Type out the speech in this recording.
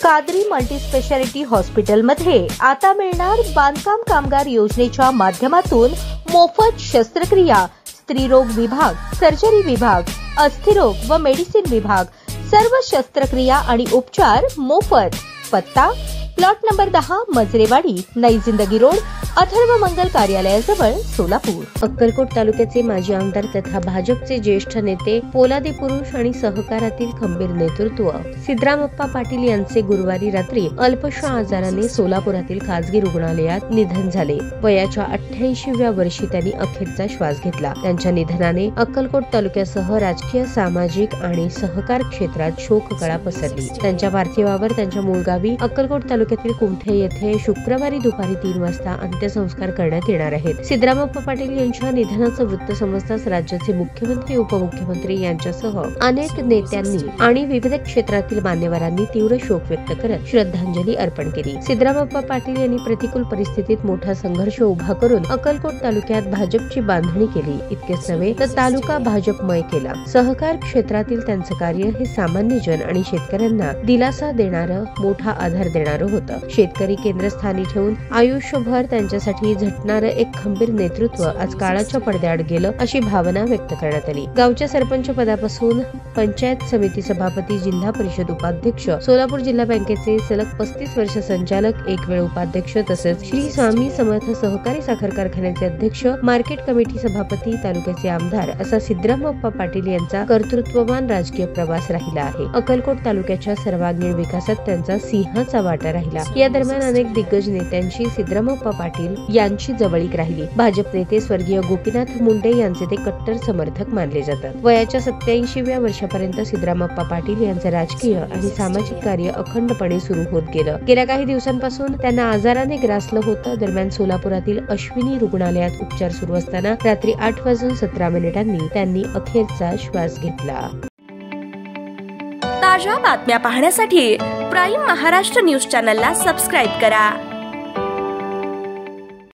Qadri multispeciality हॉस्पिटलमध्ये आता मिळणार बांधकाम कामगार योजनेच्या माध्यमातून मोफत शस्त्रक्रिया, स्त्रीरोग विभाग, सर्जरी विभाग, अस्थिरोग व मेडिसिन विभाग, सर्व शस्त्रक्रिया आणि उपचार मोफत। पत्ता प्लॉट नंबर 10, मजरेवाडी, नई जिंदगी रोड, अथर्व मंगल कार्यालयाजवळ, सोलापूर। अक्कलकोट तालुक्याचे माजी आमदार तथा भाजपचे ज्येष्ठ नेते, पोलादी पुरुष आणि सहकारातील खंबीर नेतृत्व सिद्धरामप्पा पाटील यांचे गुरुवारी रात्री अल्पशा आजाराने सोलापुरातील खासगी रुग्णालयात निधन झाले। वयाच्या 88व्या वर्षी त्यांनी अखेरचा श्वास घेतला। त्यांच्या निधनाने अक्कलकोट तालुक्यासह राजकीय, सामाजिक आणि सहकार क्षेत्रात शोककळा पसरली। त्यांच्या पार्थिवावर त्यांच्या मूळ गावी अक्कलकोट तालुक्यातील कुमठे येथे शुक्रवारी दुपारी 3 वाजता अंत्यसंस्कार करण्यात येणार आहेत। सिद्धरामप्पा पाटील यांच्या निधनाचं वृत्त समजताच राज्याचे मुख्यमंत्री, उपमुख्यमंत्री यांच्यासह अनेक नेत्यांनी आणि विविध क्षेत्रातील मान्यवरांनी तीव्र शोक व्यक्त करत श्रद्धांजली अर्पण केली। सिद्धरामप्पा पाटील यांनी प्रतिकूल परिस्थितीत मोठा संघर्ष उभा करून अक्कलकोट तालुक्यात भाजपची बांधणी केली। इतकेच नव्हे तर तालुका भाजपमय केला। सहकार क्षेत्रातील त्यांचं कार्य हे सामान्य जन आणि शेतकऱ्यांना दिलासा देणारं, मोठा आधार देणारं होतं। शेतकरी केंद्रस्थानी ठेवून आयुष्यभर त्यांच्यासाठी झटणारं एक खंबीर नेतृत्व आज काळाच्या पडद्याआड गेलं, अशी भावना व्यक्त करण्यात आली। गावच्या सरपंच पदापासून पंचायत समिती सभापती, जिल्हा परिषद उपाध्यक्ष, सोलापूर जिल्हा बँकेचे सलग 35 वर्ष संचालक, एक वेळ उपाध्यक्ष, तसेच श्री स्वामी समर्थ सहकारी साखर कारखान्याचे अध्यक्ष, मार्केट कमिटी सभापती, तालुक्याचे आमदार असा सिद्धरामप्पा पाटील यांचा कर्तृत्ववान राजकीय प्रवास राहिला आहे। अक्कलकोट तालुक्याच्या सर्वांगीण विकासात त्यांचा सिंहाचा वाटा राहिला। या दरम्यान अनेक दिग्गज नेत्यांशी सिद्धरामप्पा पाटील यांची जवळीक राहिली। भाजप नेते स्वर्गीय गोपीनाथ मुंडे यांचे ते कट्टर समर्थक मानले जातात। वयाच्या 87व्या वर्षापर्यंत सिद्धरामप्पा पाटील यांचे राजकीय आणि सामाजिक कार्य अखंडपणे सुरू होत गेलं। गेल्या काही दिवसांपासून त्यांना आजाराने ग्रासलं होतं। दरम्यान सोलापुरातील अश्विनी रुग्णालयात उपचार सुरू असताना रात्री 8:17 त्यांनी अखेरचा श्वास घेतला। ताज्या बातम्या पाहण्यासाठी प्राईम महाराष्ट्र न्यूज चॅनलला सबस्क्राईब करा।